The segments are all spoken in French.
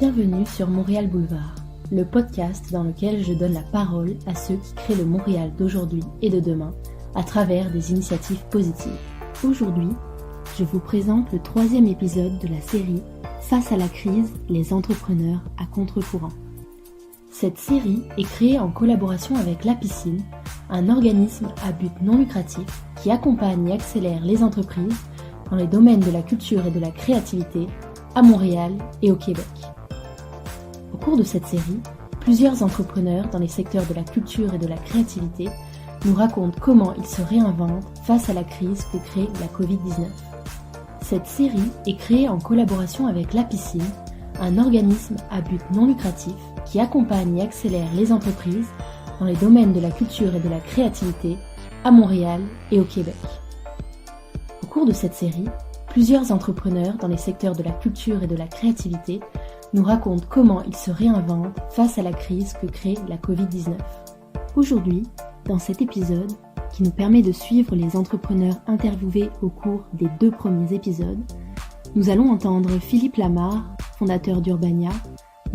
Bienvenue sur Montréal Boulevard, le podcast dans lequel je donne la parole à ceux qui créent le Montréal d'aujourd'hui et de demain à travers des initiatives positives. Aujourd'hui, je vous présente le 3e épisode de la série Face à la crise, les entrepreneurs à contre-courant. Cette série est créée en collaboration avec La Piscine, un organisme à but non lucratif qui accompagne et accélère les entreprises dans les domaines de la culture et de la créativité à Montréal et au Québec. Au cours de cette série, plusieurs entrepreneurs dans les secteurs de la culture et de la créativité nous racontent comment ils se réinventent face à la crise que crée la Covid-19. Cette série est créée en collaboration avec La Piscine, un organisme à but non lucratif qui accompagne et accélère les entreprises dans les domaines de la culture et de la créativité à Montréal et au Québec. Au cours de cette série, plusieurs entrepreneurs dans les secteurs de la culture et de la créativité nous racontent comment ils se réinventent face à la crise que crée la Covid-19. Aujourd'hui, dans cet épisode, qui nous permet de suivre les entrepreneurs interviewés au cours des 2 premiers épisodes, nous allons entendre Philippe Lamarre, fondateur d'Urbania,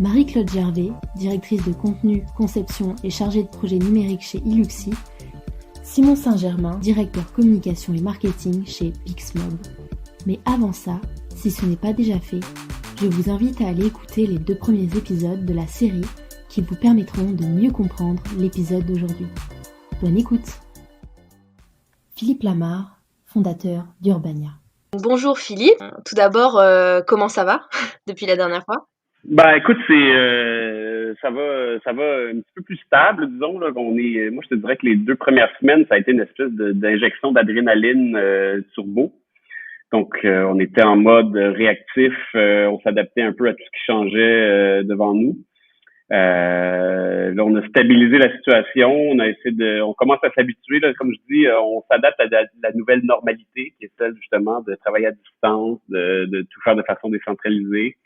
Marie-Claude Gervais, directrice de contenu, conception et chargée de projet numérique chez Iluxi, Simon Saint-Germain, directeur communication et marketing chez Pixmob. Mais avant ça, si ce n'est pas déjà fait, je vous invite à aller écouter les 2 premiers épisodes de la série qui vous permettront de mieux comprendre l'épisode d'aujourd'hui. Bonne écoute! Philippe Lamarre, fondateur d'Urbania. Bonjour Philippe, tout d'abord, comment ça va depuis la dernière fois? Écoute, ça va un petit peu plus stable, disons là. Moi je te dirais que les 2 premières semaines, ça a été une espèce d'injection d'adrénaline turbo. Donc on était en mode réactif, on s'adaptait un peu à tout ce qui changeait devant nous. Là, on a stabilisé la situation, on commence à s'habituer, là, comme je dis, on s'adapte à la nouvelle normalité, qui est celle justement de travailler à distance, de tout faire de façon décentralisée.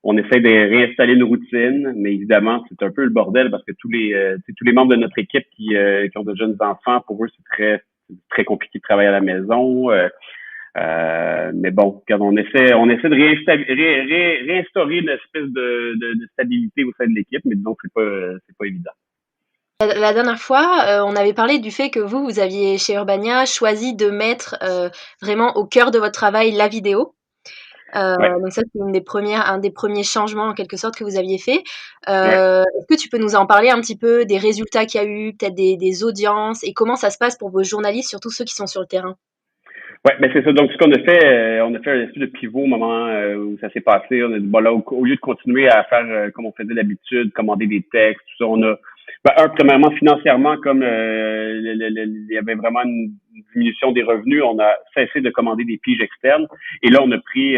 On essaie de réinstaller une routine, mais évidemment, c'est un peu le bordel parce que tous les membres de notre équipe qui ont de jeunes enfants, pour eux, c'est très compliqué de travailler à la maison. Mais bon, quand on essaie de réinstaurer une espèce de stabilité au sein de l'équipe, mais disons que c'est pas évident. La dernière fois, on avait parlé du fait que vous aviez chez Urbania choisi de mettre vraiment au cœur de votre travail la vidéo. Ouais. Donc ça, c'est un des premiers changements en quelque sorte que vous aviez fait. Ouais. Est-ce que tu peux nous en parler un petit peu des résultats qu'il y a eu, peut-être des audiences et comment ça se passe pour vos journalistes, surtout ceux qui sont sur le terrain? Ouais, c'est ça. Donc, ce qu'on a fait, on a fait un espèce de pivot au moment où ça s'est passé. On a dit, bon, là, au lieu de continuer à faire comme on faisait d'habitude, commander des textes, tout ça, on a, premièrement, financièrement, comme il y avait vraiment une diminution des revenus, on a cessé de commander des piges externes. Et là, on a pris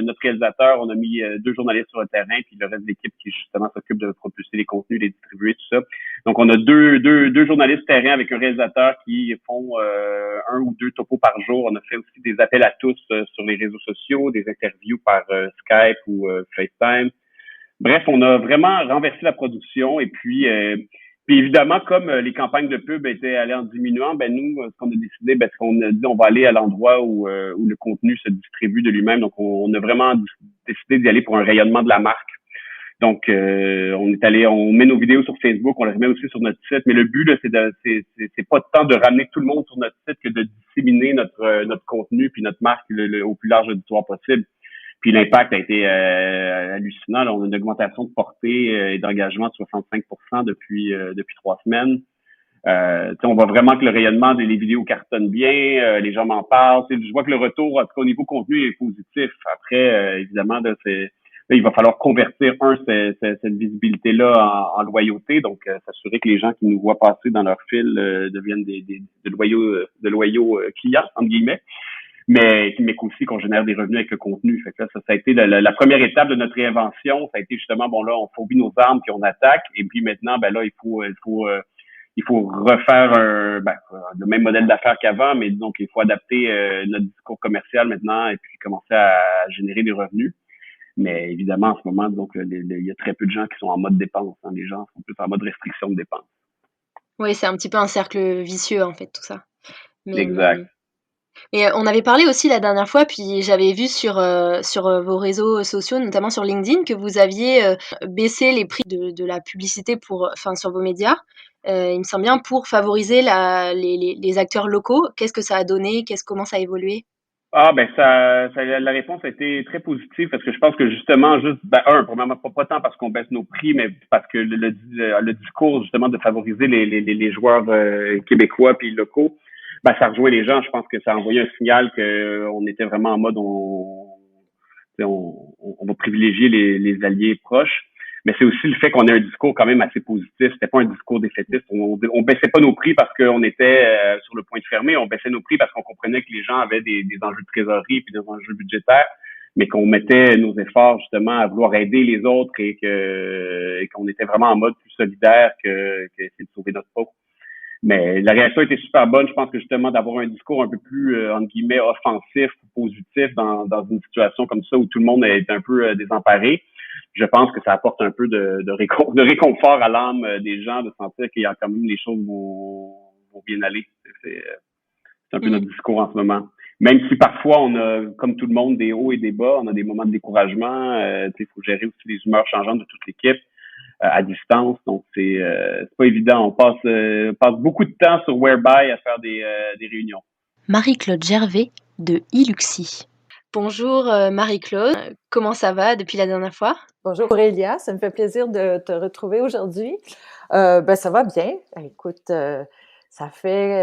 notre réalisateur, on a mis 2 journalistes sur le terrain, puis le reste de l'équipe qui, justement, s'occupe de propulser les contenus, les distribuer, tout ça. Donc, on a deux journalistes terrain avec un réalisateur qui font 1 ou 2 topos par jour. On a fait aussi des appels à tous sur les réseaux sociaux, des interviews par Skype ou FaceTime. Bref, on a vraiment renversé la production et puis évidemment, comme les campagnes de pub étaient allées en diminuant, nous, ce qu'on a décidé, c'est qu'on a dit on va aller à l'endroit où le contenu se distribue de lui-même. Donc, on a vraiment décidé d'y aller pour un rayonnement de la marque. Donc, on met nos vidéos sur Facebook, on les remet aussi sur notre site. Mais le but, là, c'est pas tant de ramener tout le monde sur notre site que de disséminer notre contenu puis notre marque au plus large auditoire possible. Puis l'impact a été hallucinant. Là, on a une augmentation de portée et d'engagement de 65% depuis 3 semaines. On voit vraiment que le rayonnement des vidéos cartonne bien, les gens m'en parlent. Je vois que le retour, en tout cas au niveau contenu, est positif. Après, évidemment, là, il va falloir convertir cette visibilité-là en loyauté, donc s'assurer que les gens qui nous voient passer dans leur fil deviennent de loyaux clients, entre guillemets. Mais aussi qu'on génère des revenus avec le contenu. Fait que là, ça a été la première étape de notre réinvention. Ça a été justement, bon là, on fourbit nos armes puis on attaque. Et puis maintenant, là, il faut refaire le même modèle d'affaires qu'avant, mais donc il faut adapter notre discours commercial maintenant et puis commencer à générer des revenus. Mais évidemment, en ce moment, donc il y a très peu de gens qui sont en mode dépense. Hein. Les gens sont plus en mode restriction de dépenses. Oui, c'est un petit peu un cercle vicieux en fait, tout ça. Mais, exact. Et on avait parlé aussi la dernière fois, puis j'avais vu sur vos réseaux sociaux, notamment sur LinkedIn, que vous aviez, baissé les prix de la publicité enfin sur vos médias, il me semble bien pour favoriser les acteurs locaux. Qu'est-ce que ça a donné? Comment ça a évolué? Ah ben la réponse a été très positive parce que je pense que justement juste premièrement pas tant parce qu'on baisse nos prix mais parce que le discours justement de favoriser les joueurs québécois puis locaux, ben ça rejoint les gens. Je pense que ça a envoyé un signal que on était vraiment en mode on va privilégier les alliés proches. Mais c'est aussi le fait qu'on ait un discours quand même assez positif. C'était pas un discours défaitiste. On baissait pas nos prix parce qu'on était sur le point de fermer. On baissait nos prix parce qu'on comprenait que les gens avaient des enjeux de trésorerie puis des enjeux budgétaires, mais qu'on mettait nos efforts justement à vouloir aider les autres et qu'on était vraiment en mode plus solidaire que essayer de sauver notre peau. Mais la réaction était super bonne. Je pense que justement d'avoir un discours un peu plus, entre guillemets, offensif ou positif dans une situation comme ça où tout le monde est un peu désemparé, je pense que ça apporte un peu de réconfort à l'âme des gens, de sentir qu'il y a quand même les choses vont bien aller. C'est un peu Mmh. notre discours en ce moment. Même si parfois on a, comme tout le monde, des hauts et des bas, on a des moments de découragement. Il faut gérer aussi les humeurs changeantes de toute l'équipe à distance. Donc c'est pas évident. On passe beaucoup de temps sur Whereby à faire des réunions. Marie-Claude Gervais de Iluxi. Bonjour, Marie-Claude, comment ça va depuis la dernière fois? Bonjour Aurélia, ça me fait plaisir de te retrouver aujourd'hui. Ça va bien. Écoute, ça fait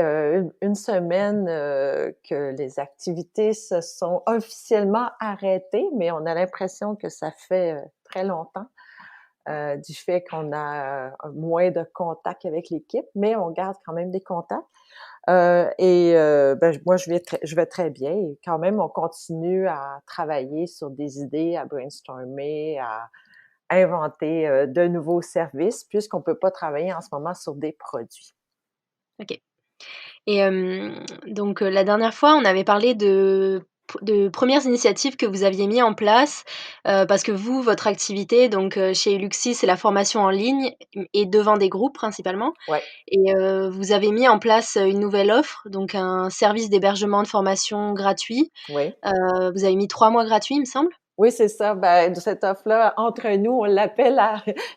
une semaine que les activités se sont officiellement arrêtées, mais on a l'impression que ça fait très longtemps du fait qu'on a moins de contact avec l'équipe, mais on garde quand même des contacts. Moi, je vais très bien. Et quand même, on continue à travailler sur des idées, à brainstormer, à inventer de nouveaux services, puisqu'on peut pas travailler en ce moment sur des produits. OK. Et donc la dernière fois, on avait parlé de premières initiatives que vous aviez mis en place, parce que vous, votre activité donc chez Luxi, c'est la formation en ligne et devant des groupes principalement Ouais. et vous avez mis en place une nouvelle offre, donc un service d'hébergement de formation gratuit. Oui. Vous avez mis 3 mois gratuits, il me semble? Oui, c'est ça. Ben, cette offre-là, entre nous, on l'appelle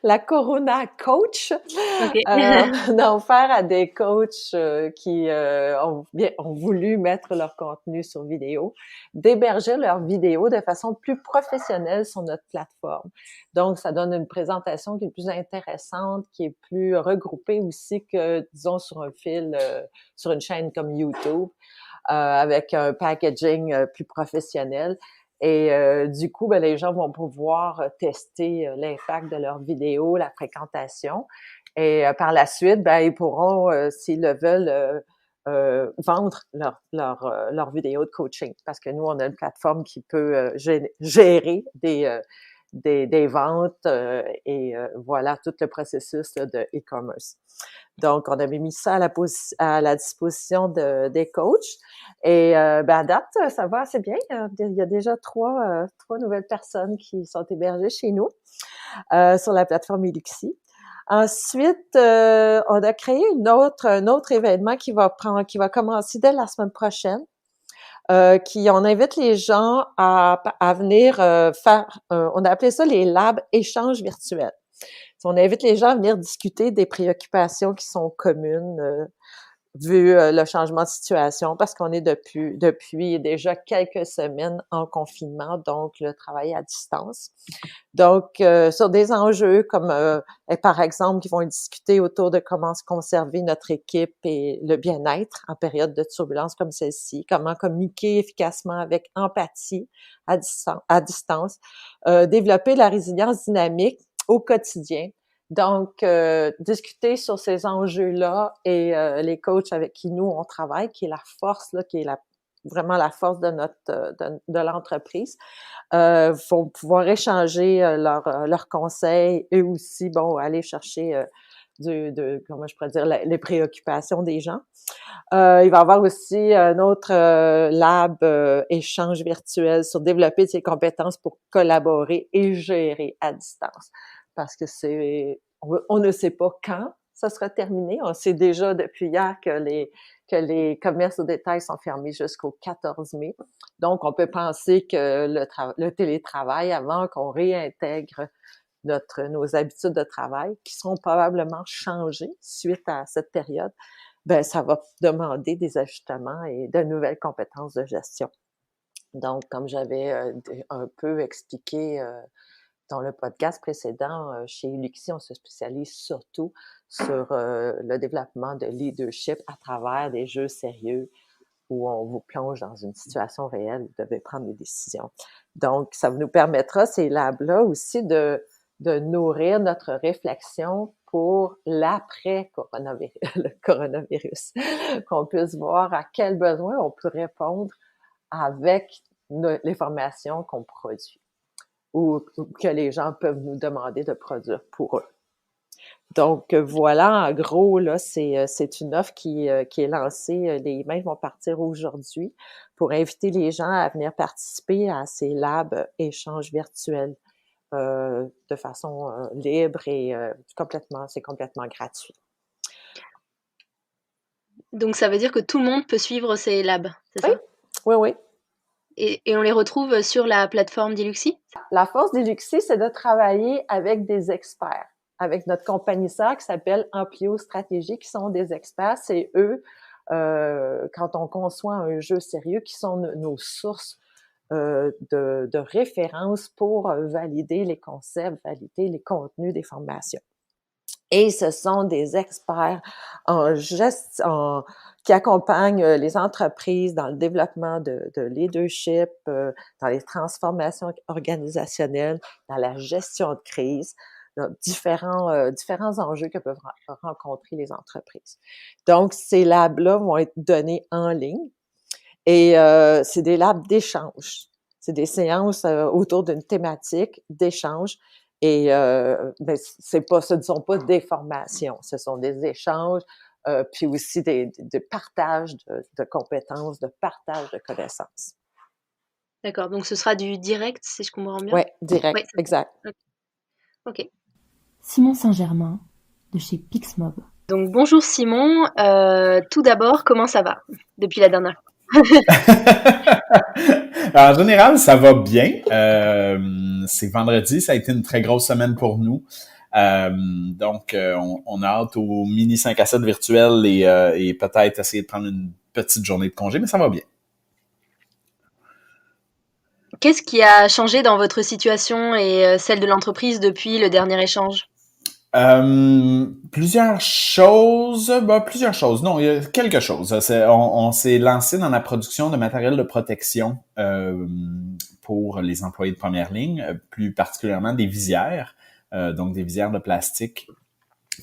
la Corona Coach. OK. On a offert à des coachs qui ont voulu mettre leur contenu sur vidéo, d'héberger leurs vidéos de façon plus professionnelle sur notre plateforme. Donc, ça donne une présentation qui est plus intéressante, qui est plus regroupée aussi que, disons, sur un fil, sur une chaîne comme YouTube, avec un packaging plus professionnel. Et du coup, les gens vont pouvoir tester l'impact de leurs vidéos, la fréquentation. Et par la suite, ils pourront, s'ils le veulent, vendre leur vidéo de coaching. Parce que nous, on a une plateforme qui peut gérer des ventes et voilà tout le processus là, de e-commerce. Donc, on avait mis ça à la disposition des coachs. Et à date, ça va assez bien. Il y a déjà trois nouvelles personnes qui sont hébergées chez nous sur la plateforme Iluxi. Ensuite, on a créé un autre événement qui va commencer dès la semaine prochaine. On invite les gens à venir faire, on a appelé ça les labs échanges virtuels. On invite les gens à venir discuter des préoccupations qui sont communes vu le changement de situation, parce qu'on est depuis déjà quelques semaines en confinement, donc le travail à distance. Donc, sur des enjeux comme, par exemple, qui vont discuter autour de comment se conserver notre équipe et le bien-être en période de turbulence comme celle-ci, comment communiquer efficacement avec empathie à distance, développer la résilience dynamique au quotidien. Donc, discuter sur ces enjeux-là et les coachs avec qui nous, on travaille, qui est la force, là, qui est vraiment la force de de l'entreprise, vont pouvoir échanger leurs conseils et aussi, aller chercher comment je pourrais dire, les préoccupations des gens. Il va y avoir aussi un autre lab échange virtuel sur développer ses compétences pour collaborer et gérer à distance. Parce que on ne sait pas quand ça sera terminé. On sait déjà depuis hier que les commerces au détail sont fermés jusqu'au 14 mai. Donc, on peut penser que le télétravail, avant qu'on réintègre nos habitudes de travail, qui seront probablement changées suite à cette période, ben ça va demander des ajustements et de nouvelles compétences de gestion. Donc, comme j'avais un peu expliqué dans le podcast précédent, chez Luxi, on se spécialise surtout sur le développement de leadership à travers des jeux sérieux où on vous plonge dans une situation réelle où vous devez prendre des décisions. Donc, ça nous permettra, ces labs-là aussi, de nourrir notre réflexion pour l'après-coronavirus, le coronavirus, qu'on puisse voir à quels besoins on peut répondre avec les formations qu'on produit ou que les gens peuvent nous demander de produire pour eux. Donc, voilà, en gros, là, c'est une offre qui est lancée. Les emails vont partir aujourd'hui pour inviter les gens à venir participer à ces labs échanges virtuels de façon libre et c'est complètement gratuit. Donc, ça veut dire que tout le monde peut suivre ces labs, c'est ça? Oui. Et on les retrouve sur la plateforme d'Iluxi? La force d'Iluxi, c'est de travailler avec des experts, avec notre compagnie sœur qui s'appelle Amplio Stratégie, qui sont des experts. C'est eux, quand on conçoit un jeu sérieux, qui sont nos sources de référence pour valider les concepts, valider les contenus des formations. Et ce sont des experts qui accompagnent les entreprises dans le développement de leadership, dans les transformations organisationnelles, dans la gestion de crise, dans différents enjeux que peuvent rencontrer les entreprises. Donc, ces labs-là vont être donnés en ligne et c'est des labs d'échange. C'est des séances autour d'une thématique d'échange. Et ben, ce ne sont pas des formations, ce sont des échanges, puis aussi des partages de compétences, de partage de connaissances. D'accord, donc ce sera du direct, si je comprends bien? Oui, direct, ouais, exact. Ok. Simon Saint-Germain, de chez Pixmob. Donc bonjour Simon, tout d'abord, comment ça va depuis la dernière fois? En général, ça va bien. C'est vendredi, ça a été une très grosse semaine pour nous. Donc, on a hâte au mini 5 à 7 virtuel et peut-être essayer de prendre une petite journée de congé, mais ça va bien. Qu'est-ce qui a changé dans votre situation et celle de l'entreprise depuis le dernier échange? Plusieurs choses. Non, il y a quelque chose. On s'est lancé dans la production de matériel de protection pour les employés de première ligne, plus particulièrement des visières, donc des visières de plastique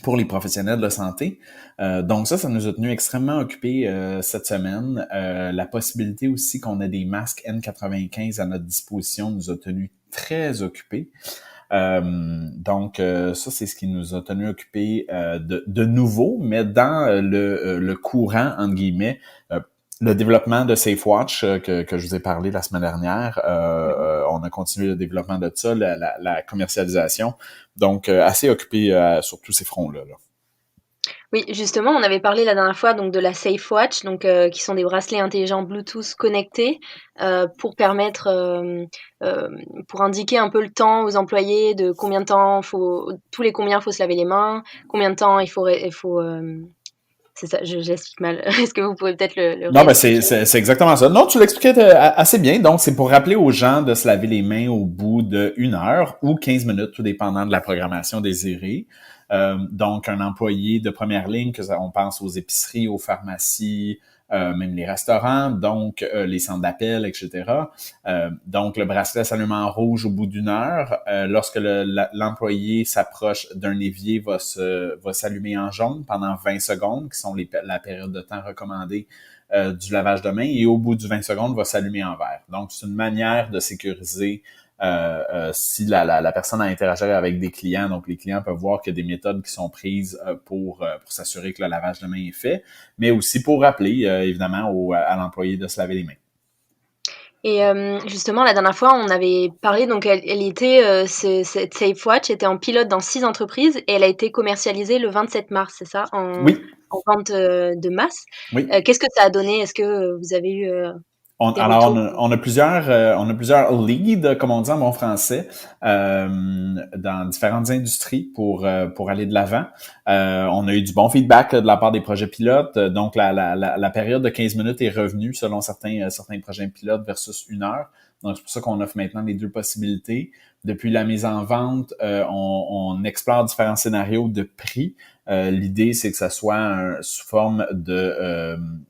pour les professionnels de santé. Donc ça nous a tenu extrêmement occupés cette semaine. La possibilité aussi qu'on ait des masques N95 à notre disposition nous a tenu très occupés. Donc ça, c'est ce qui nous a tenu occupés de nouveau, mais dans le courant, entre guillemets, le développement de SafeWatch que je vous ai parlé la semaine dernière, on a continué le développement de ça, la commercialisation, donc assez occupé sur tous ces fronts-là. Oui, justement, on avait parlé la dernière fois donc de la SafeWatch, donc qui sont des bracelets intelligents Bluetooth connectés pour permettre, pour indiquer un peu le temps aux employés de combien de temps tous les combien faut se laver les mains, combien de temps il faut c'est ça, je l'explique mal. Est-ce que vous pouvez peut-être le Non, mais c'est exactement ça. Non, tu l'expliquais assez bien. Donc, c'est pour rappeler aux gens de se laver les mains au bout d'1 heure ou 15 minutes, tout dépendant de la programmation désirée. Donc, un employé de première ligne, on pense aux épiceries, aux pharmacies, même les restaurants, donc les centres d'appel, etc. Donc, le bracelet s'allume en rouge au bout d'1 heure. Lorsque l'employé s'approche d'un évier, va s'allumer en jaune pendant 20 secondes, qui sont la période de temps recommandée du lavage de main, et au bout du 20 secondes, va s'allumer en vert. Donc, c'est une manière de sécuriser si la personne a interagi avec des clients, donc les clients peuvent voir qu'il y a des méthodes qui sont prises pour s'assurer que le lavage de main est fait, mais aussi pour rappeler évidemment à l'employé de se laver les mains. Et justement, la dernière fois, on avait parlé, donc elle était, cette SafeWatch était en pilote dans 6 entreprises et elle a été commercialisée le 27 mars, c'est ça? Oui, En vente, de masse. oui. Qu'est-ce que ça a donné? Est-ce que, vous avez eu, des Alors, retours? on a plusieurs leads, comme on dit en bon français, dans différentes industries pour aller de l'avant. On a eu du bon feedback de la part des projets pilotes. Donc, la période de 15 minutes est revenue selon certains projets pilotes versus 1 heure. Donc, c'est pour ça qu'on offre maintenant les 2 possibilités. Depuis la mise en vente, on explore différents scénarios de prix. L'idée, c'est que ça soit sous forme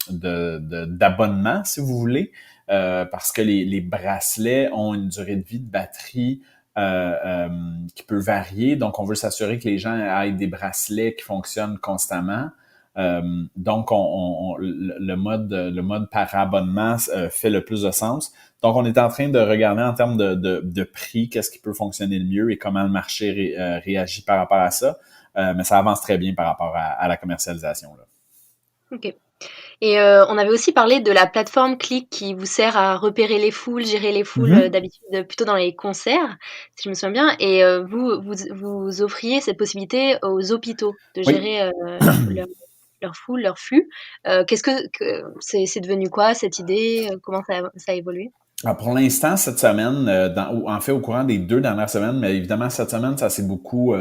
d'abonnement, si vous voulez, parce que les bracelets ont une durée de vie de batterie qui peut varier. Donc, on veut s'assurer que les gens aient des bracelets qui fonctionnent constamment. Donc, le mode par abonnement fait le plus de sens. Donc, on est en train de regarder en termes de prix, qu'est-ce qui peut fonctionner le mieux et comment le marché réagit par rapport à ça. Mais ça avance très bien par rapport à la commercialisation, là. OK. Et on avait aussi parlé de la plateforme Click qui vous sert à repérer les foules, gérer les foules, d'habitude, plutôt dans les concerts, si je me souviens bien et vous offriez cette possibilité aux hôpitaux de Oui. gérer, leur foule, leur flux. Qu'est-ce que c'est devenu quoi cette idée? Comment ça a évolué? Alors pour l'instant, cette semaine, en fait, au courant des 2 dernières semaines, mais évidemment, cette semaine, ça s'est beaucoup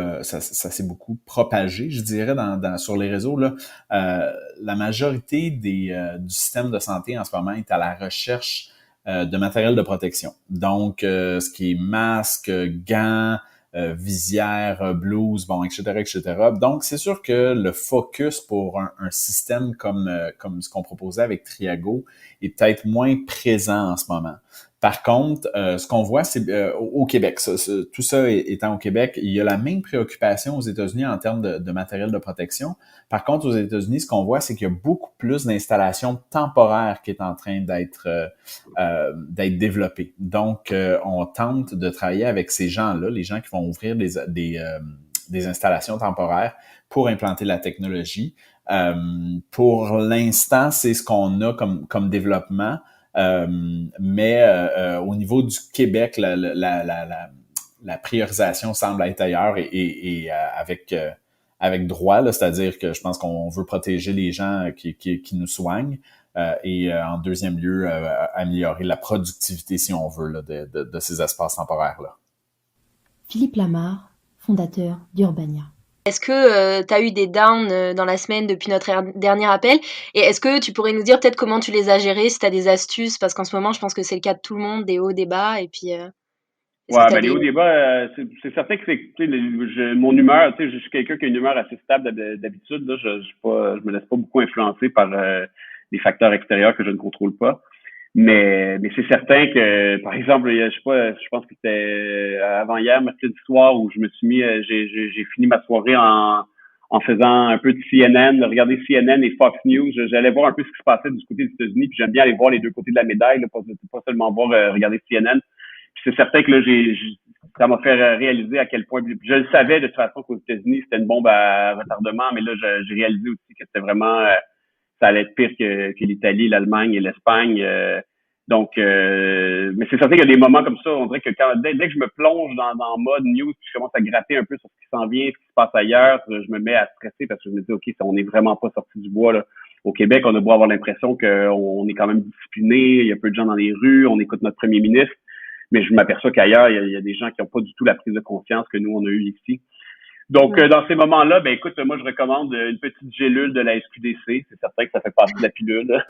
beaucoup propagé, je dirais, sur les réseaux, là. La majorité du système de santé en ce moment est à la recherche de matériel de protection. Donc, ce qui est masque, gants, visière, blouse, bon, etc., etc. Donc, c'est sûr que le focus pour un système comme ce qu'on proposait avec Triago est peut-être moins présent en ce moment. Par contre, ce qu'on voit, c'est au Québec, tout ça étant au Québec, il y a la même préoccupation aux États-Unis en termes de matériel de protection. Par contre, aux États-Unis, ce qu'on voit, c'est qu'il y a beaucoup plus d'installations temporaires qui est en train d'être développées. Donc, on tente de travailler avec ces gens-là, les gens qui vont ouvrir des installations temporaires pour implanter la technologie. Pour l'instant, c'est ce qu'on a comme développement. Mais au niveau du Québec, la priorisation semble être ailleurs et avec droit, là, c'est-à-dire que je pense qu'on veut protéger les gens qui nous soignent et en deuxième lieu, améliorer la productivité, si on veut, là, de ces espaces temporaires-là. Philippe Lamarre, fondateur d'Urbania. Est-ce que tu as eu des downs dans la semaine depuis notre dernier appel? Et est-ce que tu pourrais nous dire peut-être comment tu les as gérés, si tu as des astuces? Parce qu'en ce moment, je pense que c'est le cas de tout le monde, des hauts, des bas. Et puis, est-ce que Ouais, tu as ben les des... hauts débats, c'est certain que c'est, tu sais, mon humeur, tu sais, je suis quelqu'un qui a une humeur assez stable d'habitude, là, je me laisse pas beaucoup influencer par les facteurs extérieurs que je ne contrôle pas. Mais c'est certain que, par exemple, je sais pas, je pense que c'était avant hier, mercredi soir, où je me suis mis, j'ai fini ma soirée en faisant un peu de CNN, de regarder CNN et Fox News. J'allais voir un peu ce qui se passait du côté des États-Unis, puis j'aime bien aller voir les deux côtés de la médaille, là, pas seulement voir regarder CNN. Puis c'est certain que là, ça m'a fait réaliser à quel point, je le savais de toute façon qu'aux États-Unis, c'était une bombe à retardement, mais là, j'ai réalisé aussi que c'était vraiment, ça allait être pire que l'Italie, l'Allemagne et l'Espagne. Mais c'est certain qu'il y a des moments comme ça, on dirait que dès que je me plonge dans le mode news, puis je commence à gratter un peu sur ce qui s'en vient, ce qui se passe ailleurs, je me mets à stresser parce que je me dis, OK, on n'est vraiment pas sorti du bois, là. Au Québec, on a beau avoir l'impression qu'on est quand même discipliné, il y a peu de gens dans les rues, on écoute notre premier ministre, mais je m'aperçois qu'ailleurs, il y a des gens qui n'ont pas du tout la prise de conscience que nous, on a eu ici. Donc, dans ces moments-là, ben écoute, moi, je recommande une petite gélule de la SQDC. C'est certain que ça fait partie de la pilule.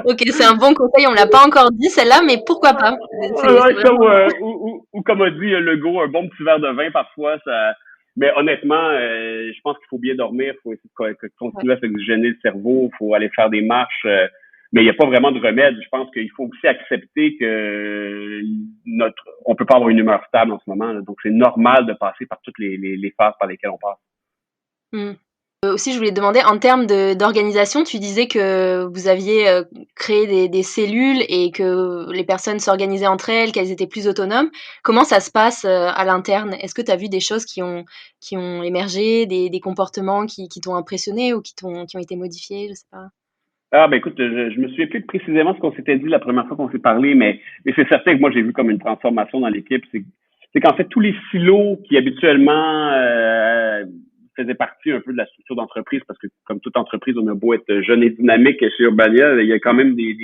Ok, c'est un bon conseil. On l'a pas encore dit celle-là, mais pourquoi pas? Ou comme a dit Legault, un bon petit verre de vin parfois. Ça... Mais honnêtement, je pense qu'il faut bien dormir. Il faut essayer de continuer à s'oxygéner le cerveau. Il faut aller faire des marches. Mais il n'y a pas vraiment de remède. Je pense qu'il faut aussi accepter que on peut pas avoir une humeur stable en ce moment, là. Donc, c'est normal de passer par toutes les phases par lesquelles on passe. Mm. Aussi, je voulais te demander, en termes d'organisation, tu disais que vous aviez créé des cellules et que les personnes s'organisaient entre elles, qu'elles étaient plus autonomes. Comment ça se passe à l'interne? Est-ce que tu as vu des choses qui ont émergé, des comportements qui t'ont impressionné ou qui ont été modifiés? Je sais pas. Ah, ben écoute, je me souviens plus précisément ce qu'on s'était dit la première fois qu'on s'est parlé, mais c'est certain que moi, j'ai vu comme une transformation dans l'équipe. C'est qu'en fait, tous les silos qui habituellement faisaient partie un peu de la structure d'entreprise, parce que comme toute entreprise, on a beau être jeune et dynamique chez Urbania, il y a quand même des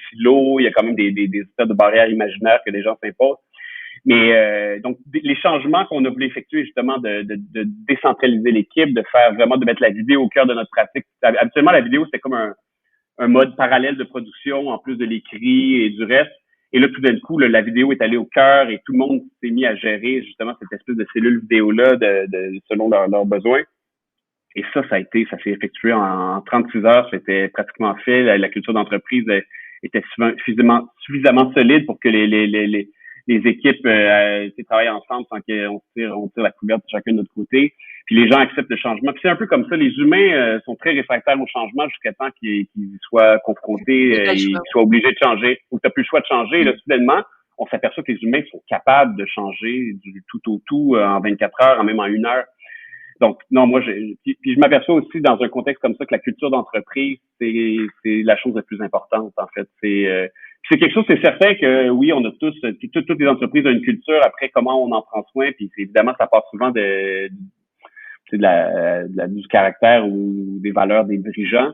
silos, il y a quand même des espèces de barrières imaginaires que les gens s'imposent. Mais donc les changements qu'on a voulu effectuer justement de décentraliser l'équipe, de faire vraiment de mettre la vidéo au cœur de notre pratique. Habituellement, la vidéo, c'était comme un mode parallèle de production en plus de l'écrit et du reste. Et là, tout d'un coup, là, la vidéo est allée au cœur et tout le monde s'est mis à gérer justement cette espèce de cellule vidéo-là selon leurs besoins. Et ça ça s'est effectué en 36 heures. C'était pratiquement fait. La culture d'entreprise était suffisamment solide pour que les équipes travaillent ensemble sans on tire la couverture chacun de notre côté. Puis les gens acceptent le changement. Puis c'est un peu comme ça. Les humains sont très réfractaires au changement jusqu'à temps qu'ils soient confrontés et qu'ils soient obligés de changer. Ou que tu n'as plus le choix de changer. Et là, soudainement, on s'aperçoit que les humains sont capables de changer du tout au tout en 24 heures, même en 1 heure. Donc, non, puis je m'aperçois aussi dans un contexte comme ça que la culture d'entreprise, c'est la chose la plus importante, en fait. C'est quelque chose, c'est certain que oui, on a toutes les entreprises ont une culture. Après, comment on en prend soin, puis évidemment, ça part souvent du caractère ou des valeurs des dirigeants.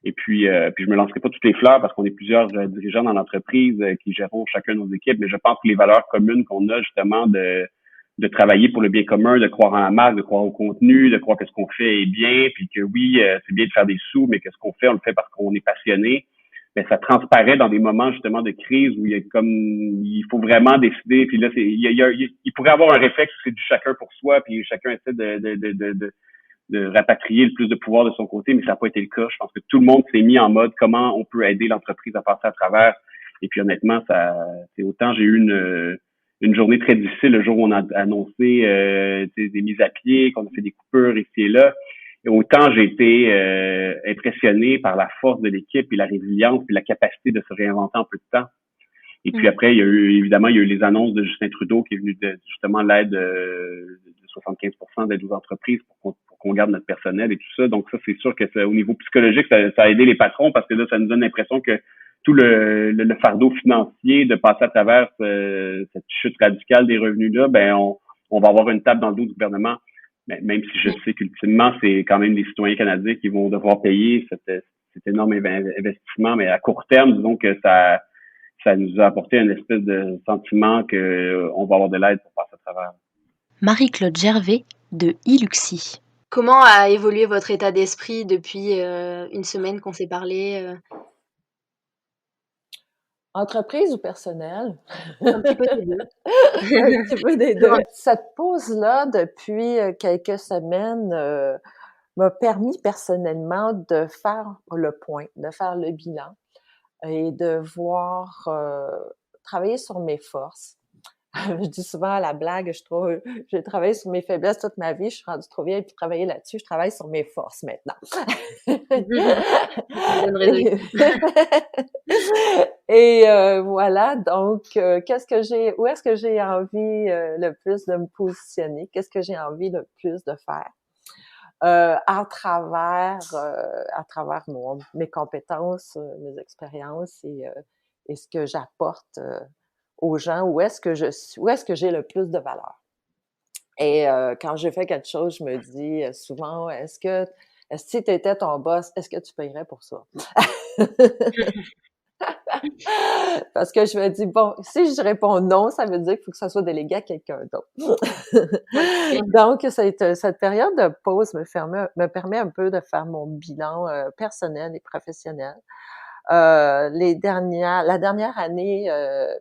Et puis je me lancerai pas toutes les fleurs parce qu'on est plusieurs dirigeants dans l'entreprise qui gérons chacun nos équipes, mais je pense que les valeurs communes qu'on a justement de travailler pour le bien commun, de croire en la marque, de croire au contenu, de croire que ce qu'on fait est bien, puis que oui, c'est bien de faire des sous, mais que ce qu'on fait, on le fait parce qu'on est passionné. Mais ça transparaît dans des moments justement de crise où il faut vraiment décider. Puis là, il pourrait avoir un réflexe où c'est du chacun pour soi, puis chacun essaie de rapatrier le plus de pouvoir de son côté, mais ça n'a pas été le cas. Je pense que tout le monde s'est mis en mode comment on peut aider l'entreprise à passer à travers. Et puis honnêtement, c'est autant j'ai eu une journée très difficile le jour où on a annoncé des mises à pied, qu'on a fait des coupures ici et là. Et autant j'ai été impressionné par la force de l'équipe et la résilience et la capacité de se réinventer en peu de temps. Et puis après, il y a eu les annonces de Justin Trudeau qui est venu justement l'aide de 75% d'aide aux entreprises pour qu'on garde notre personnel et tout ça. Donc ça, c'est sûr que au niveau psychologique, ça a aidé les patrons parce que là, ça nous donne l'impression que tout le fardeau financier de passer à travers cette chute radicale des revenus-là, ben on va avoir une tape dans le dos du gouvernement. Mais même si je sais qu'ultimement, c'est quand même les citoyens canadiens qui vont devoir payer cet énorme investissement, mais à court terme, disons que ça nous a apporté une espèce de sentiment qu'on va avoir de l'aide pour passer à travers. Marie-Claude Gervais de Iluxi. Comment a évolué votre état d'esprit depuis une semaine qu'on s'est parlé Entreprise ou personnel? Un petit peu des deux. Un petit peu des deux. Cette pause-là, depuis quelques semaines, m'a permis personnellement de faire le point, de faire le bilan et de voir travailler sur mes forces. Je dis souvent à la blague, j'ai travaillé sur mes faiblesses toute ma vie, je suis rendue trop vieille puis travailler là-dessus, je travaille sur mes forces maintenant. Et voilà, donc où est-ce que j'ai envie le plus de me positionner? Qu'est-ce que j'ai envie le plus de faire? À travers mes compétences, mes expériences et ce que j'apporte aux gens, où est-ce que j'ai le plus de valeur. Et quand je fais quelque chose, je me dis souvent, si tu étais ton boss, est-ce que tu payerais pour ça? Parce que je me dis, bon, si je réponds non, ça veut dire qu'il faut que ça soit délégué à quelqu'un d'autre. Donc, cette période de pause me permet un peu de faire mon bilan personnel et professionnel. La dernière année,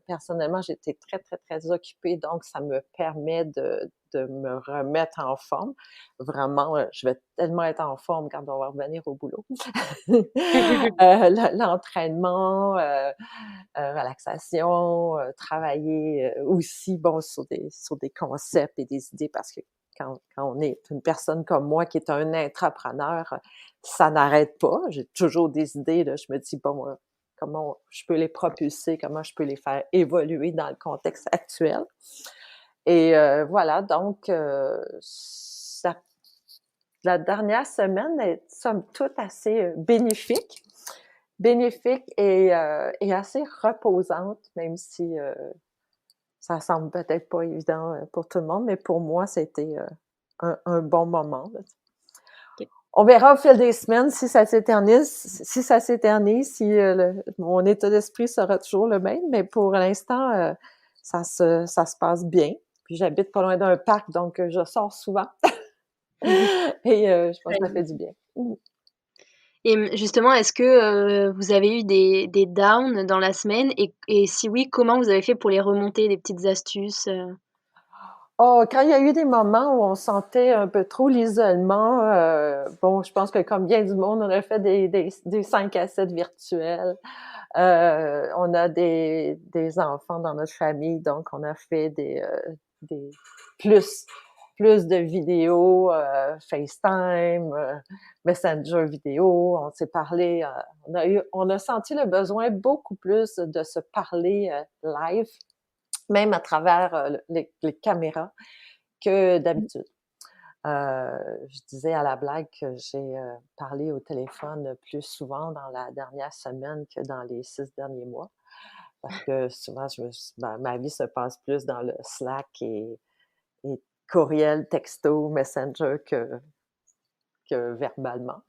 personnellement, j'étais très, très, très occupée, donc ça me permet de me remettre en forme. Vraiment, je vais tellement être en forme quand on va revenir au boulot. L'entraînement, relaxation, travailler aussi, sur des concepts et des idées, parce que quand on est une personne comme moi qui est un intrapreneur, ça n'arrête pas. J'ai toujours des idées, là. Je me dis, comment je peux les propulser, comment je peux les faire évoluer dans le contexte actuel. Et voilà, donc la dernière semaine est somme toute assez bénéfique. bénéfique et assez reposante, même si ça semble peut-être pas évident pour tout le monde, mais pour moi, c'était un bon moment. Là. On verra au fil des semaines si ça s'éternise, si mon état d'esprit sera toujours le même, mais pour l'instant, ça se passe bien. Puis j'habite pas loin d'un parc, donc je sors souvent. Et je pense que ça fait du bien. Et justement, est-ce que vous avez eu des downs dans la semaine et si oui, comment vous avez fait pour les remonter, des petites astuces? Oh, quand il y a eu des moments où on sentait un peu trop l'isolement, bon, je pense que comme bien du monde, on a fait des 5 à 7 virtuels. On a des enfants dans notre famille, donc on a fait des plus de vidéos, FaceTime, Messenger vidéo. On s'est parlé, on a senti le besoin beaucoup plus de se parler live, même à travers les caméras que d'habitude. Je disais à la blague que j'ai parlé au téléphone plus souvent dans la dernière semaine que dans les 6 derniers mois. Parce que souvent, ma vie se passe plus dans le Slack et courriel, texto, Messenger que verbalement.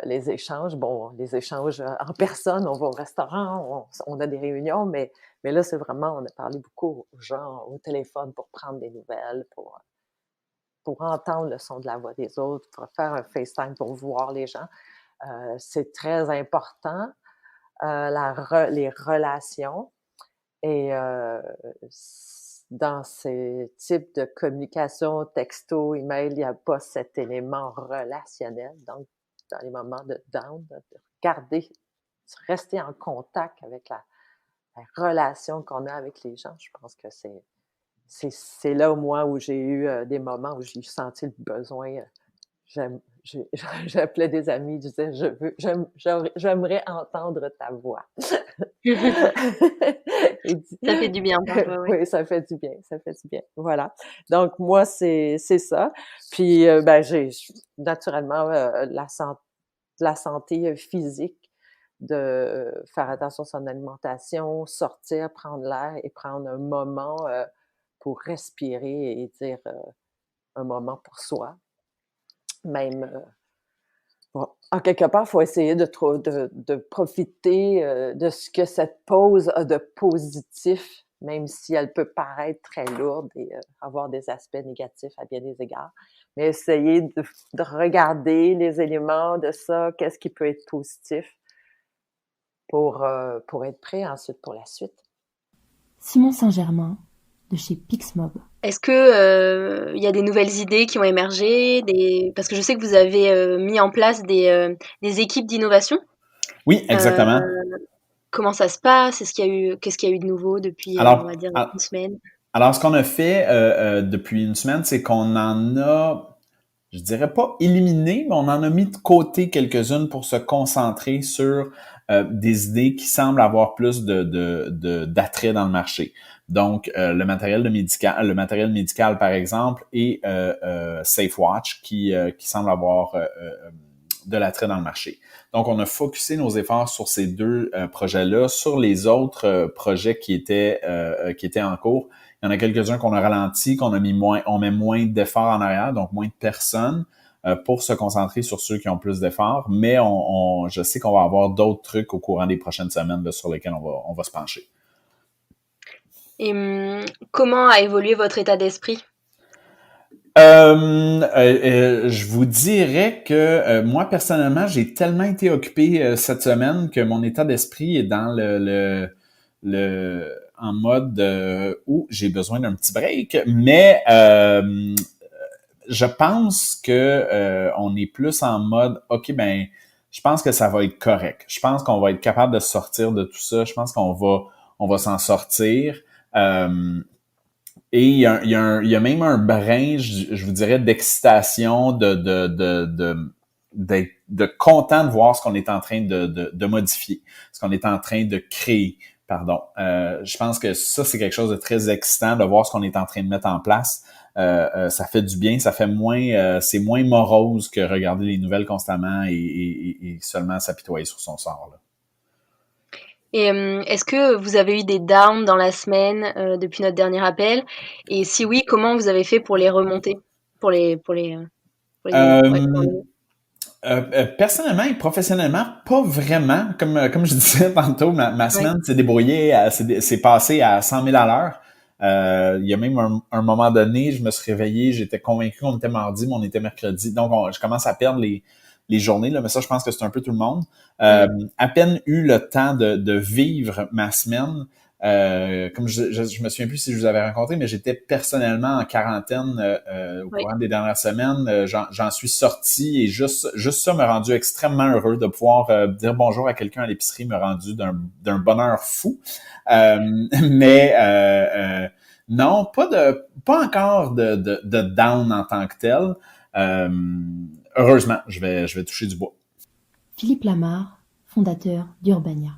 Les échanges en personne, on va au restaurant, on a des réunions, mais là, c'est vraiment, on a parlé beaucoup aux gens au téléphone pour prendre des nouvelles, pour entendre le son de la voix des autres, pour faire un FaceTime pour voir les gens. C'est très important, les relations. Et dans ces types de communication, texto, email, il n'y a pas cet élément relationnel. Donc, dans les moments de down, de rester en contact avec la relation qu'on a avec les gens, je pense que c'est là, au moins, où j'ai eu des moments où j'ai senti le besoin. J'appelais des amis, je disais, j'aimerais entendre ta voix. Ça fait du bien parfois, oui. Oui, ça fait du bien. Voilà. Donc, moi, c'est ça. Puis, j'ai naturellement la santé physique, de faire attention à son alimentation, sortir, prendre l'air et prendre un moment pour respirer et dire un moment pour soi. Même, en quelque part, il faut essayer de profiter de ce que cette pause a de positif, même si elle peut paraître très lourde et avoir des aspects négatifs à bien des égards. Mais essayer de regarder les éléments de ça, qu'est-ce qui peut être positif pour être prêt ensuite pour la suite. Simon Saint-Germain, de chez Pixmob. Est-ce que y a des nouvelles idées qui ont émergé, parce que je sais que vous avez mis en place des équipes d'innovation. Oui, exactement. Comment ça se passe? Qu'est-ce qu'il y a eu de nouveau depuis, on va dire, une semaine? Alors, ce qu'on a fait depuis une semaine, c'est qu'on en a, je dirais pas éliminé, mais on en a mis de côté quelques-unes pour se concentrer sur des idées qui semblent avoir plus d'attrait dans le marché. Donc, le matériel médical, par exemple, et SafeWatch qui semble avoir de l'attrait dans le marché. Donc, on a focusé nos efforts sur ces deux projets-là. Sur les autres projets qui étaient en cours, il y en a quelques-uns qu'on a ralentis, on met moins d'efforts en arrière, donc moins de personnes pour se concentrer sur ceux qui ont plus d'efforts. Mais je sais qu'on va avoir d'autres trucs au courant des prochaines semaines là, sur lesquels on va se pencher. Et comment a évolué votre état d'esprit? Je vous dirais que moi, personnellement, j'ai tellement été occupé cette semaine que mon état d'esprit est dans en mode où j'ai besoin d'un petit break. Mais je pense que on est plus en mode OK, ben, je pense que ça va être correct. Je pense qu'on va être capable de sortir de tout ça. Je pense qu'on va s'en sortir. Et il y a même un brin, je vous dirais, d'excitation, d'être content de voir ce qu'on est en train de modifier, ce qu'on est en train de créer. Pardon. Je pense que ça, c'est quelque chose de très excitant de voir ce qu'on est en train de mettre en place. Ça fait du bien, ça fait moins, c'est moins morose que regarder les nouvelles constamment et seulement s'apitoyer sur son sort, là. Et est-ce que vous avez eu des downs dans la semaine depuis notre dernier appel? Et si oui, comment vous avez fait pour les remonter? Pour les, pour les, pour les, ouais, pour Euh, les- Personnellement et professionnellement, pas vraiment. Comme je disais tantôt, ma ouais. semaine s'est débrouillée, c'est passé à 100 000 à l'heure. Il y a même un moment donné, je me suis réveillé, j'étais convaincu qu'on était mardi, mais on était mercredi. Donc, je commence à perdre les journées, là, mais ça, je pense que c'est un peu tout le monde. Mm. À peine eu le temps de vivre ma semaine. Comme je me souviens plus si je vous avais rencontré, mais j'étais personnellement en quarantaine au Oui. courant des dernières semaines. J'en suis sorti et juste ça m'a rendu extrêmement heureux de pouvoir dire bonjour à quelqu'un à l'épicerie m'a rendu d'un bonheur fou. Euh, mais non, pas encore de down en tant que tel. Euh, Heureusement, je vais toucher du bois. Philippe Lamarre, fondateur d'Urbania.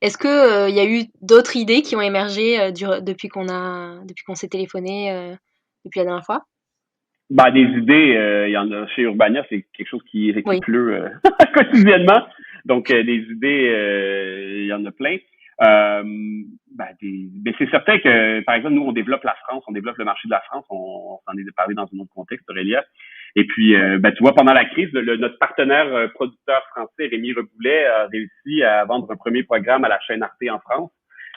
Est-ce que y a eu d'autres idées qui ont émergé depuis qu'on s'est téléphoné depuis la dernière fois? Ben, des idées, il y en a chez Urbania, c'est quelque chose qui Oui. pleut quotidiennement. Donc, des idées, il y en a plein. Ben, c'est certain que, par exemple, nous, on développe la France, on développe le marché de la France. On s'en est parlé dans un autre contexte, Aurélia. Et puis, ben, tu vois, pendant la crise, notre partenaire producteur français, Rémi Reboulet, a réussi à vendre un premier programme à la chaîne Arte en France.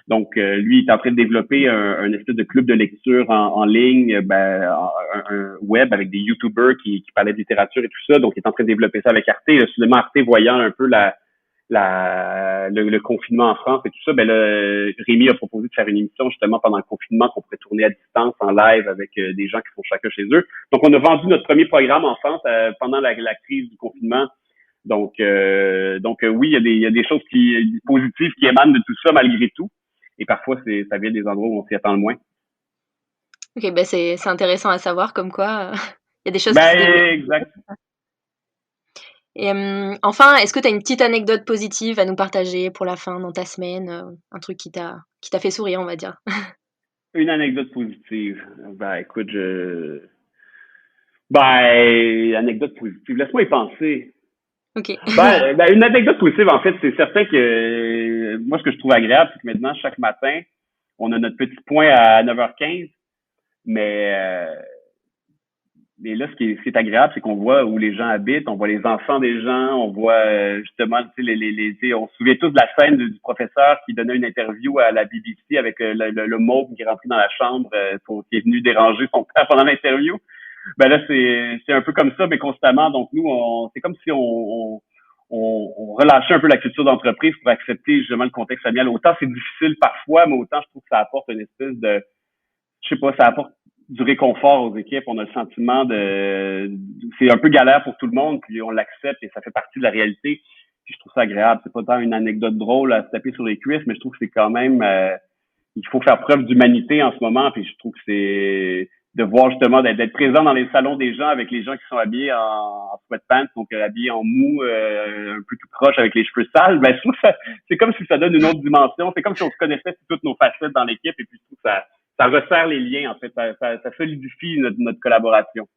Donc, lui, il est en train de développer un espèce de club de lecture en ligne, un web avec des YouTubers qui parlaient de littérature et tout ça. Donc, il est en train de développer ça avec Arte. Et là, soudainement, Arte, voyant un peu le confinement en France et tout ça, ben là, Rémi a proposé de faire une émission justement pendant le confinement qu'on pourrait tourner à distance, en live, avec des gens qui sont chacun chez eux. Donc, on a vendu notre premier programme en France pendant la crise du confinement. Donc oui, il y a des choses positives qui émanent de tout ça malgré tout. Et parfois, ça vient des endroits où on s'y attend le moins. Ok, ben c'est intéressant à savoir comme quoi il y a des choses qui se Ben, développent. exact. Et enfin, est-ce que tu as une petite anecdote positive à nous partager pour la fin dans ta semaine, un truc qui t'a fait sourire, on va dire? Une anecdote positive. Ben, écoute, Ben, anecdote positive. Laisse-moi y penser. Ok. Une anecdote positive, en fait, c'est certain que moi, ce que je trouve agréable, c'est que maintenant, chaque matin, on a notre petit point à 9h15, mais là, ce qui est agréable, c'est qu'on voit où les gens habitent, on voit les enfants des gens, on voit justement, tu sais, tu sais, on se souvient tous de la scène du professeur qui donnait une interview à la BBC avec le mauve qui est rentré dans la chambre, qui est venu déranger son père pendant l'interview. Ben là, c'est un peu comme ça, mais constamment. Donc nous, c'est comme si on relâchait un peu la culture d'entreprise pour accepter justement le contexte familial. Autant c'est difficile parfois, mais autant je trouve que ça apporte une espèce de, je sais pas, ça apporte du réconfort aux équipes. On a le sentiment c'est un peu galère pour tout le monde, puis on l'accepte et ça fait partie de la réalité. Puis je trouve ça agréable. C'est pas tant une anecdote drôle à se taper sur les cuisses, mais je trouve que c'est quand même, il faut faire preuve d'humanité en ce moment. Puis je trouve que c'est de voir justement d'être présent dans les salons des gens avec les gens qui sont habillés en sweatpants, donc habillés en mou, un peu tout croche avec les cheveux sales. Ben je trouve que c'est comme si ça donne une autre dimension. C'est comme si on se connaissait sur toutes nos facettes dans l'équipe et puis je trouve que ça resserre les liens, en fait. Ça solidifie notre collaboration.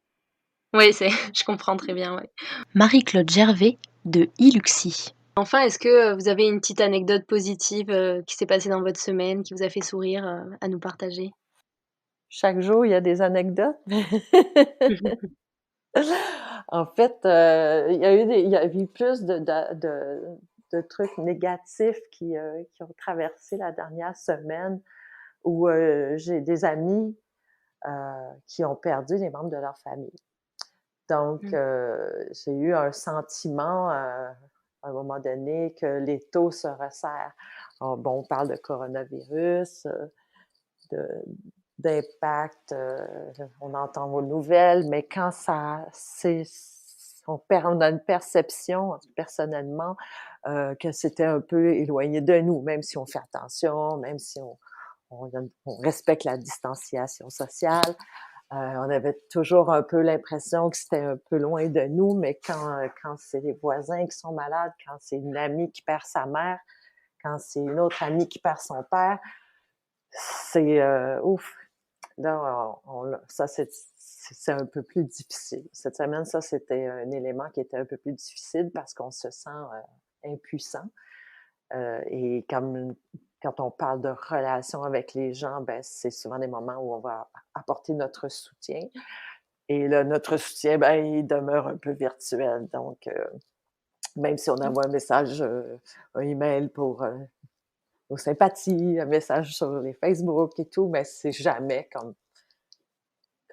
Oui, je comprends très bien, ouais. Marie-Claude Gervais de Iluxi. Enfin, est-ce que vous avez une petite anecdote positive qui s'est passée dans votre semaine, qui vous a fait sourire à nous partager? Chaque jour, il y a des anecdotes. En fait, il y a eu plus de trucs négatifs qui ont traversé la dernière semaine où j'ai des amis qui ont perdu des membres de leur famille. Donc, j'ai eu un sentiment à un moment donné que l'étau se resserre. Alors, bon, on parle de coronavirus, d'impact, on entend vos nouvelles, mais quand on a une perception, personnellement, que c'était un peu éloigné de nous, même si on fait attention, même si on respecte la distanciation sociale. On avait toujours un peu l'impression que c'était un peu loin de nous, mais quand c'est les voisins qui sont malades, quand c'est une amie qui perd sa mère, quand c'est une autre amie qui perd son père, c'est ouf. Là, ça, c'est un peu plus difficile. Cette semaine, ça, c'était un élément qui était un peu plus difficile parce qu'on se sent impuissant. Et quand on parle de relations avec les gens, ben, c'est souvent des moments où on va apporter notre soutien. Et là, notre soutien, ben, il demeure un peu virtuel. Donc, même si on envoie un message, un email pour nos sympathies, un message sur les Facebook et tout, mais c'est jamais comme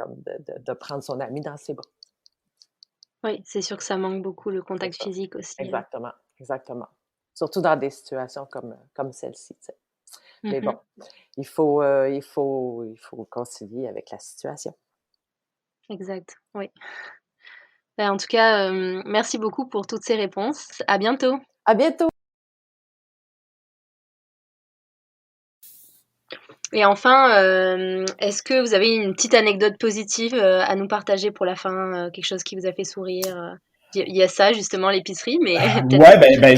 de prendre son ami dans ses bras. Oui, c'est sûr que ça manque beaucoup, le C'est contact ça. physique aussi. Exactement, exactement. Surtout dans des situations comme celle-ci, tu sais. Mais bon, il faut concilier avec la situation. Exact, oui. En tout cas, merci beaucoup pour toutes ces réponses. À bientôt. À bientôt! Et enfin, est-ce que vous avez une petite anecdote positive, à nous partager pour la fin, quelque chose qui vous a fait sourire? Il y a ça justement, l'épicerie, mais peut-être Ouais,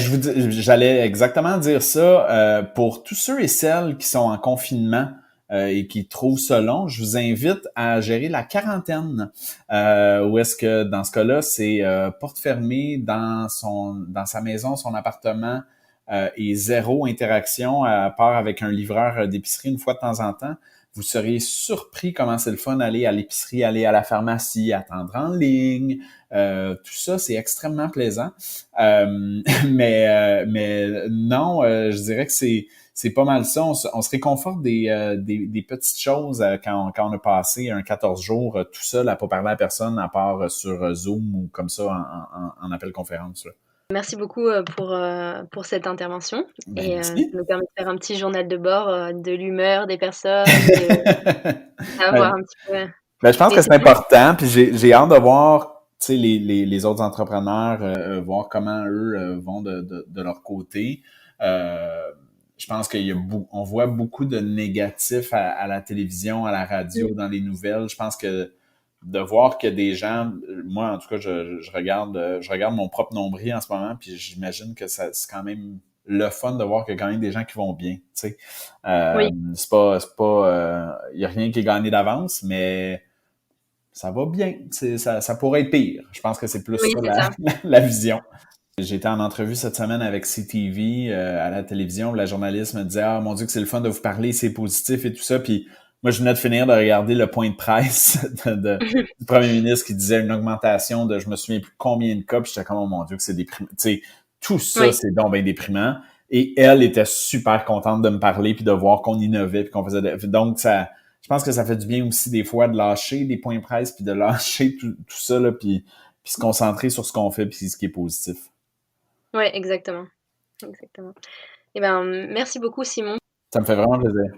j'allais exactement dire ça. Pour tous ceux et celles qui sont en confinement et qui trouvent ça long, je vous invite à gérer la quarantaine. Où est-ce que dans ce cas-là, c'est porte fermée dans sa maison, son appartement et zéro interaction à part avec un livreur d'épicerie une fois de temps en temps. Vous seriez surpris comment c'est le fun d'aller à l'épicerie, aller à la pharmacie, attendre en ligne. Tout ça, c'est extrêmement plaisant. Mais non, je dirais que c'est pas mal ça. On se réconforte des petites choses quand on a passé un 14 jours tout seul à pas parler à personne à part sur Zoom ou comme ça en appel conférence. Là. merci beaucoup, pour cette intervention Ben, et ça merci. nous permet de faire un petit journal de bord, de l'humeur des personnes, savoir un petit peu Je pense mais que c'est important, puis j'ai hâte de voir, tu sais, les autres entrepreneurs, voir comment eux vont de leur côté. Je pense on voit beaucoup de négatifs à la télévision, à la radio, dans les nouvelles. Je pense que de voir que des gens, moi en tout cas, je regarde mon propre nombril en ce moment, puis j'imagine que c'est quand même le fun de voir qu'il y a quand même des gens qui vont bien, tu sais. Oui. C'est pas, y a rien qui est gagné d'avance, mais ça va bien. Ça pourrait être pire. Je pense que c'est plus Oui, c'est ça. la vision. J'étais en entrevue cette semaine avec CTV à la télévision. La journaliste me disait « Ah, mon Dieu, que c'est le fun de vous parler, c'est positif et tout ça. » Puis moi, je venais de finir de regarder le point de presse du premier ministre qui disait une augmentation de je me souviens plus combien de cas. Puis j'étais comme « Oh mon Dieu, que c'est déprimant. » Tu sais, tout ça, Oui. c'est donc bien déprimant. Et elle était super contente de me parler puis de voir qu'on innovait puis qu'on faisait... Donc, je pense que ça fait du bien aussi des fois de lâcher des points de presse puis de lâcher tout ça là, puis se concentrer sur ce qu'on fait puis ce qui est positif. Ouais, exactement. Exactement. Et ben, merci beaucoup Simon. Ça me fait vraiment plaisir.